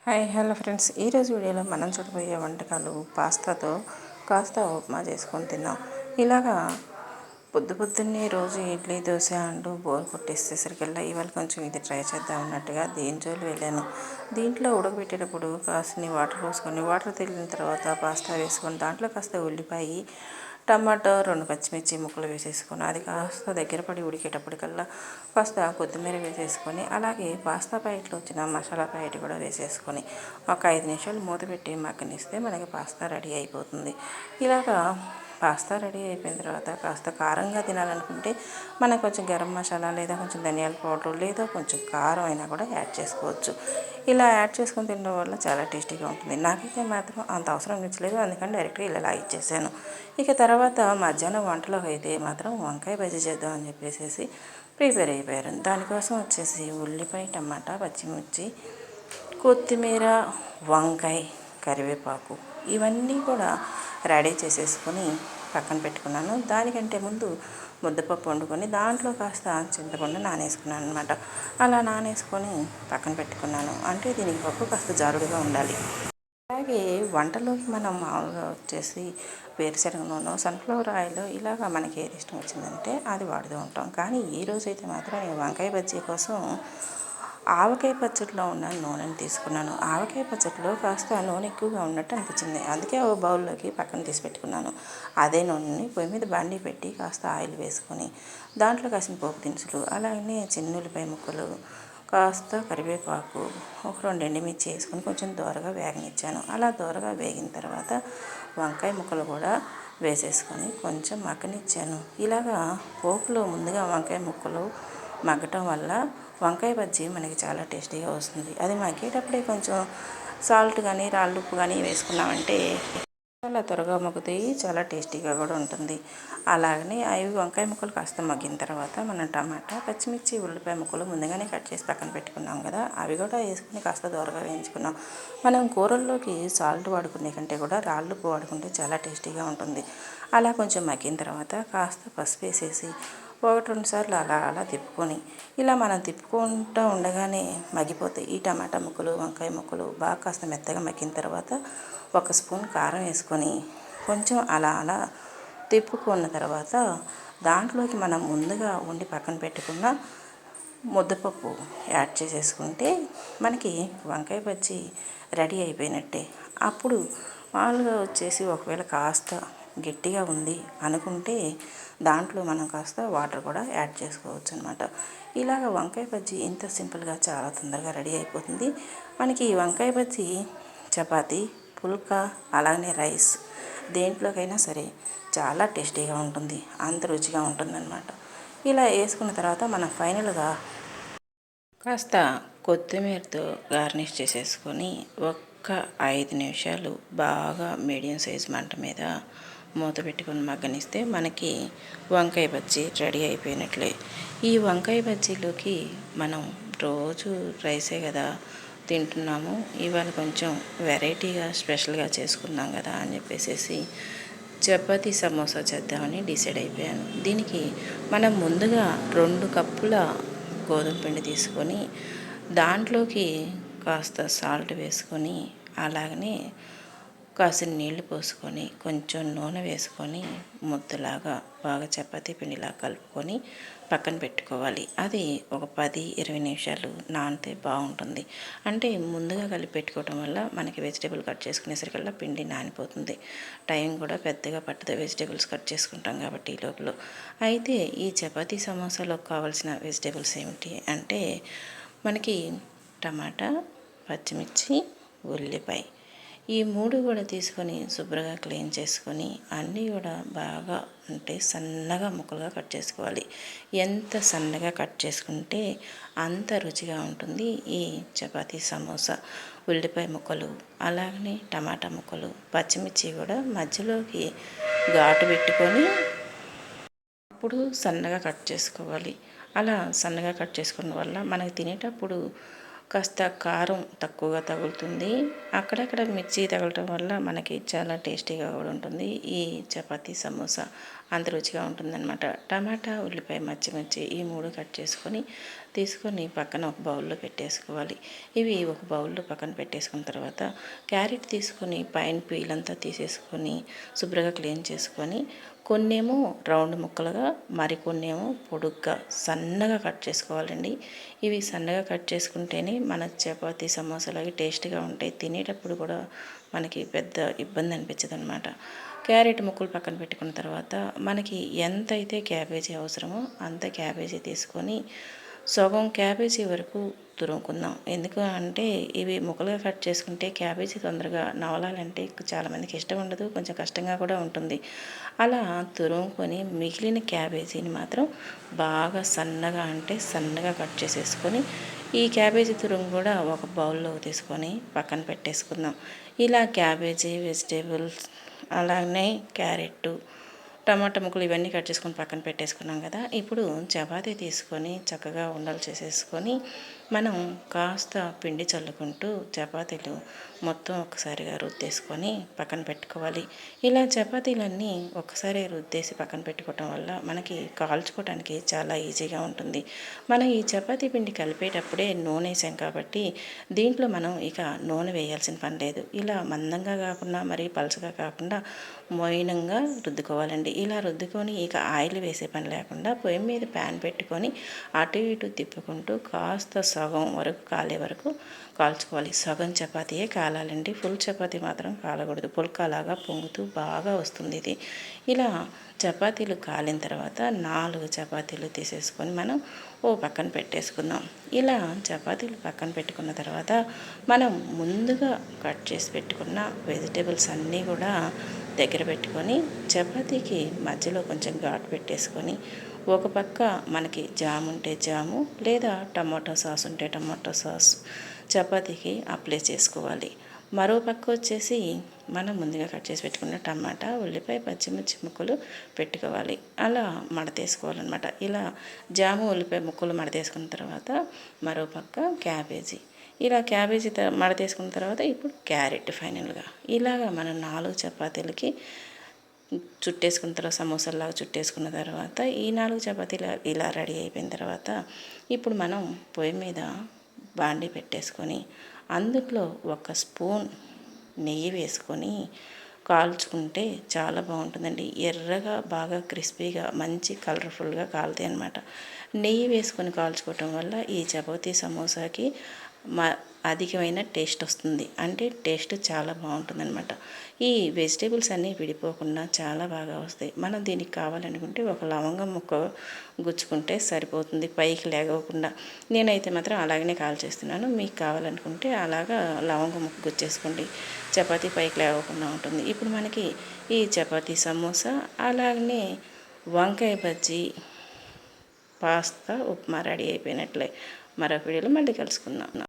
Hi hello friends, ఈరోజు వీడియోలో మనం చూడబోయే వంటకాలు పాస్తాతో కాస్త ఉప్మా చేసుకొని తిన్నాం. ఇలాగా పొద్దున్నే రోజు ఇడ్లీ దోశ అంటూ బోర్ కొట్టేసేసరికల్లా ఇవాళ కొంచెం ఇది ట్రై చేద్దాం అన్నట్టుగా దీని జోలు వెళ్ళాను. దీంట్లో ఉడకబెట్టేటప్పుడు కాస్త వాటర్ పోసుకొని వాటర్ తెగిన తర్వాత పాస్తా వేసుకొని దాంట్లో కాస్త ఉల్లిపాయ టమాటో 2 పచ్చిమిర్చి ముక్కలు వేసేసుకొని అది కాస్త దగ్గర పడి ఉడికేటప్పటికల్లా కాస్త కొత్తిమీర వేసేసుకొని అలాగే పాస్తా ప్యాకెట్లో వచ్చిన మసాలా ప్యాకెట్ కూడా వేసేసుకొని ఒక 5 నిమిషాలు మూత పెట్టి మగ్గనిస్తే మనకి పాస్తా రెడీ అయిపోతుంది. ఇలాగా పాస్తా రెడీ అయిపోయిన తర్వాత కాస్త కారంగా తినాలనుకుంటే మనకు కొంచెం గరం మసాలా లేదా కొంచెం ధనియాల పౌడర్ లేదా కొంచెం కారం అయినా కూడా యాడ్ చేసుకోవచ్చు. ఇలా యాడ్ చేసుకొని తినడం వల్ల చాలా టేస్టీగా ఉంటుంది. నాకైతే మాత్రం అంత అవసరం అనిపించలేదు, అందుకని డైరెక్ట్గా ఇలా ఇచ్చేసాను. ఇక తర్వాత మధ్యాహ్నం వంటలోకి అయితే మాత్రం వంకాయ బజ్జీ చేద్దాం అని చెప్పేసి ప్రిపేర్ అయిపోయారు. దానికోసం వచ్చేసి ఉల్లిపాయ టమాటా పచ్చిమిర్చి కొత్తిమీర వంకాయ కరివేపాకు ఇవన్నీ కూడా రెడీ చేసేసుకొని పక్కన పెట్టుకున్నాను. దానికంటే ముందు ముద్దపప్పు వండుకొని దాంట్లో కాస్త చింతపండు నానేసుకున్నాను అనమాట. అలా నానేసుకొని పక్కన పెట్టుకున్నాను. అంటే దీనికి పప్పు కాస్త జారుడుగా ఉండాలి. అలాగే వంటలోకి మనం మామూలుగా వచ్చేసి వేరుశనగ నూనె సన్ఫ్లవర్ ఆయిల్ ఇలాగ మనకి ఏది ఇష్టం వచ్చిందంటే అది వాడుతూ ఉంటాం. కానీ ఈరోజు అయితే మాత్రం నేను వంకాయ బజ్జీ కోసం ఆవకాయ పచ్చడిలో ఉన్న నూనెని తీసుకున్నాను. ఆవకాయ పచ్చడిలో కాస్త నూనె ఎక్కువగా ఉన్నట్టు అనిపించింది, అందుకే ఒక బౌల్లోకి పక్కన తీసి పెట్టుకున్నాను. అదే నూనెని పొయ్యి మీద బాండీ పెట్టి కాస్త ఆయిల్ వేసుకొని దాంట్లో కాసిన పోపు దినుసులు అలాగే చిన్న ఉల్లిపాయ ముక్కలు కాస్త కరివేపాకు ఒక 2 ఎండుమిర్చి వేసుకొని కొంచెం దోరగా వేగనిచ్చాను. అలా దోరగా వేగిన తర్వాత వంకాయ ముక్కలు కూడా వేసేసుకొని కొంచెం మగ్గనిచ్చాను. ఇలాగా పోపులో ముందుగా వంకాయ ముక్కలు మగ్గటం వల్ల వంకాయ బజ్జీ మనకి చాలా టేస్టీగా వస్తుంది. అది మగ్గేటప్పుడే కొంచెం సాల్ట్ కానీ రాళ్ళు ఉప్పు కానీ వేసుకున్నామంటే చాలా త్వరగా మగ్గుతాయి, చాలా టేస్టీగా కూడా ఉంటుంది. అలాగనే అవి వంకాయ ముక్కలు కాస్త మగ్గిన తర్వాత మనం టమాటా పచ్చిమిర్చి ఉల్లిపాయ ముక్కలు ముందుగానే కట్ చేసి పక్కన పెట్టుకున్నాం కదా, అవి కూడా వేసుకుని కాస్త దూరగా వేయించుకున్నాం. మనం కూరల్లోకి సాల్ట్ వాడుకునే కంటే కూడా రాళ్ళు ఉప్పు వాడుకుంటే చాలా టేస్టీగా ఉంటుంది. అలా కొంచెం మగ్గిన తర్వాత కాస్త పసుపు వేసేసి 1-2 సార్లు అలా అలా తిప్పుకొని ఇలా మనం తిప్పుకుంటూ ఉండగానే మగ్గిపోతాయి ఈ టమాటా ముక్కలు వంకాయ ముక్కలు. బాగా కాస్త మెత్తగా మగ్గిన తర్వాత 1 స్పూన్ కారం వేసుకొని కొంచెం అలా అలా తిప్పుకున్న తర్వాత దాంట్లోకి మనం ముందుగా వండి పక్కన పెట్టుకున్న ముద్దపప్పు యాడ్ చేసేసుకుంటే మనకి వంకాయ బజ్జీ రెడీ అయిపోయినట్టే. అప్పుడు మామూలుగా వచ్చేసి ఒకవేళ కాస్త గట్టిగా ఉంది అనుకుంటే దాంట్లో మనం కాస్త వాటర్ కూడా యాడ్ చేసుకోవచ్చు అనమాట. ఇలాగ వంకాయ బజ్జీ ఇంత సింపుల్గా చాలా తొందరగా రెడీ అయిపోతుంది. మనకి ఈ వంకాయ బజ్జీ చపాతీ పుల్కా అలాగే రైస్ దేంట్లోకైనా సరే చాలా టేస్టీగా ఉంటుంది, అంత రుచిగా ఉంటుందన్నమాట. ఇలా వేసుకున్న తర్వాత మనం ఫైనల్గా కాస్త కొత్తిమీరతో గార్నిష్ చేసేసుకొని ఒక్క 5 నిమిషాలు బాగా మీడియం సైజ్ మంట మీద మూత పెట్టుకొని మగ్గనిస్తే మనకి వంకాయ బజ్జీ రెడీ అయిపోయినట్లే. ఈ వంకాయ బజ్జీలోకి మనం రోజు రైసే కదా తింటున్నాము, ఇవాళ కొంచెం వెరైటీగా స్పెషల్గా చేసుకుందాం కదా అని చెప్పేసి చపాతీ సమోసా చేద్దామని డిసైడ్ అయిపోయాను. దీనికి మనం ముందుగా 2 కప్పుల గోధుమ పిండి తీసుకొని దాంట్లోకి కాస్త సాల్ట్ వేసుకొని అలాగనే కాసిన నీళ్లు పోసుకొని కొంచెం నూనె వేసుకొని ముద్దలాగా బాగా చపాతీ పిండిలా కలుపుకొని పక్కన పెట్టుకోవాలి. అది ఒక 10-20 నిమిషాలు నానితే బాగుంటుంది. అంటే ముందుగా కలిపి పెట్టుకోవడం వల్ల మనకి వెజిటేబుల్ కట్ చేసుకునేసరికల్లా పిండి నానిపోతుంది, టైం కూడా పెద్దగా పట్టదు వెజిటేబుల్స్ కట్ చేసుకుంటాం కాబట్టి ఈ లోపల. అయితే ఈ చపాతీ సమోసాలోకి కావాల్సిన వెజిటేబుల్స్ ఏమిటి అంటే మనకి టమాటా పచ్చిమిర్చి ఉల్లిపాయ ఈ 3 కూడా తీసుకొని శుభ్రంగా క్లీన్ చేసుకొని అన్నీ కూడా బాగా అంటే సన్నగా ముక్కలుగా కట్ చేసుకోవాలి. ఎంత సన్నగా కట్ చేసుకుంటే అంత రుచిగా ఉంటుంది ఈ చపాతీ సమోసా. ఉల్లిపాయ ముక్కలు అలాగనే టమాటా ముక్కలు పచ్చిమిర్చి కూడా మధ్యలోకి ఘాటు పెట్టుకొని అప్పుడు సన్నగా కట్ చేసుకోవాలి. అలా సన్నగా కట్ చేసుకోవడం వల్ల మనకి తినేటప్పుడు కాస్త కారం తక్కువగా తగులుతుంది, అక్కడక్కడ మిర్చి తగలటం వల్ల మనకి చాలా టేస్టీగా కూడా ఉంటుంది ఈ చపాతీ సమోసా. అంత రుచిగా ఉంటుందన్నమాట. టమాటా, ఉల్లిపాయ, మచ్చిమిర్చి ఈ 3 కట్ తీసుకొని పక్కన ఒక బౌల్లో పెట్టేసుకోవాలి. ఇవి ఒక బౌల్లో పక్కన పెట్టేసుకున్న తర్వాత క్యారెట్ తీసుకొని పైన పీలంతా తీసేసుకొని శుభ్రంగా క్లీన్ చేసుకొని కొన్నేమో రౌండ్ ముక్కలుగా, మరికొన్నేమో పొడుగ్గా సన్నగా కట్ చేసుకోవాలండి. ఇవి సన్నగా కట్ చేసుకుంటేనే మన చపాతీ సమోసాలకి టేస్ట్గా ఉంటాయి. తినేటప్పుడు కూడా మనకి పెద్ద ఇబ్బంది అనిపించదు అనమాట. క్యారెట్ ముక్కలు పక్కన పెట్టుకున్న తర్వాత మనకి ఎంత అయితే క్యాబేజీ అవసరమో అంత క్యాబేజీ తీసుకొని సగం క్యాబేజీ వరకు తురుముకుందాం. ఎందుకు అంటే ఇవి ముక్కలుగా కట్ చేసుకుంటే క్యాబేజీ తొందరగా నవలాలంటే చాలామందికి ఇష్టం ఉండదు, కొంచెం కష్టంగా కూడా ఉంటుంది. అలా తురుముకొని మిగిలిన క్యాబేజీని మాత్రం బాగా సన్నగా అంటే సన్నగా కట్ చేసేసుకొని ఈ క్యాబేజీ తురుము కూడా ఒక బౌల్లో తీసుకొని పక్కన పెట్టేసుకుందాం. ఇలా క్యాబేజీ, వెజిటేబుల్స్ అలానే క్యారెట్, టమాటా ముక్కలు ఇవన్నీ కట్ చేసుకొని పక్కన పెట్టేసుకున్నాం కదా. ఇప్పుడు చపాతీ తీసుకొని చక్కగా ఉండలు చేసేసుకొని మనం కాస్త పిండి చల్లుకుంటూ చపాతీలు మొత్తం ఒకసారిగా రుద్దేసుకొని పక్కన పెట్టుకోవాలి. ఇలా చపాతీలన్నీ ఒకసారి రుద్దేసి పక్కన పెట్టుకోవటం వల్ల మనకి కాల్చుకోవడానికి చాలా ఈజీగా ఉంటుంది. మనం ఈ చపాతీ పిండి కలిపేటప్పుడే నూనె వేసాం కాబట్టి దీంట్లో మనం ఇక నూనె వేయాల్సిన పని లేదు. ఇలా మందంగా కాకుండా మరీ పలుచగా కాకుండా మోయినంగా రుద్దుకోవాలండి. ఇలా రుద్దుకొని ఇక ఆయిల్ వేసే పని లేకుండా పొయ్యి మీద ప్యాన్ పెట్టుకొని అటు ఇటు తిప్పుకుంటూ కాస్త సగం వరకు కాలే వరకు కాల్చుకోవాలి. సగం చపాతీయే కాలాలండి, ఫుల్ చపాతీ మాత్రం కాలకూడదు. పుల్కాలాగా పొంగుతూ బాగా వస్తుంది ఇది. ఇలా చపాతీలు కాలిన తర్వాత 4 చపాతీలు తీసేసుకొని మనం ఓ పక్కన పెట్టేసుకుందాం. ఇలా చపాతీలు పక్కన పెట్టుకున్న తర్వాత మనం ముందుగా కట్ చేసి పెట్టుకున్న వెజిటేబుల్స్ అన్నీ కూడా దగ్గర పెట్టుకొని చపాతీకి మధ్యలో కొంచెం ఘాటు పెట్టేసుకొని ఒక పక్క మనకి జామ్ ఉంటే జాము లేదా టమాటో సాస్ ఉంటే టమాటో సాస్ చపాతీకి అప్లై చేసుకోవాలి. మరో పక్క వచ్చేసి మనం ముందుగా కట్ చేసి పెట్టుకున్న టమాటా, ఉల్లిపాయ, పచ్చిమిర్చి ముక్కలు పెట్టుకోవాలి. అలా మడతేసుకోవాలన్నమాట. ఇలా జాము, ఉల్లిపాయ ముక్కలు మడతేసుకున్న తర్వాత మరో పక్క క్యాబేజీ, ఇలా క్యాబేజీ మడతేసుకున్న తర్వాత ఇప్పుడు క్యారెట్ ఫైనల్గా ఇలాగా మనం 4 చపాతీలకి చుట్టేసుకున్న తర్వాత సమోసాలాగా చుట్టేసుకున్న తర్వాత ఈ 4 చపాతీలు ఇలా రెడీ అయిపోయిన తర్వాత ఇప్పుడు మనం పొయ్యి మీద బాండీ పెట్టేసుకొని అందులో 1 స్పూన్ నెయ్యి వేసుకొని కాల్చుకుంటే చాలా బాగుంటుందండి. ఎర్రగా బాగా క్రిస్పీగా మంచి కలర్ఫుల్గా కాలుతాయి అన్నమాట. నెయ్యి వేసుకొని కాల్చుకోవటం వల్ల ఈ చపాతీ సమోసాకి అధికమైన టేస్ట్ వస్తుంది. అంటే టేస్ట్ చాలా బాగుంటుందన్నమాట. ఈ వెజిటేబుల్స్ అన్నీ విడిపోకుండా చాలా బాగా వస్తాయి. మనం దీనికి కావాలనుకుంటే ఒక లవంగం ముక్క గుచ్చుకుంటే సరిపోతుంది, పైకి లేగకుండా. నేనైతే మాత్రం అలాగనే కాల్చేస్తున్నాను. మీకు కావాలనుకుంటే అలాగా లవంగం ముక్క గుచ్చేసుకోండి, చపాతీ పైకి లేగకుండా ఉంటుంది. ఇప్పుడు మనకి ఈ చపాతీ సమోసా అలాగనే వంకాయ బజ్జీ, పాస్తా, ఉప్మా రెడీ అయిపోయినట్లే. మరొక వీడియోలో మళ్ళీ కలుసుకుందాం.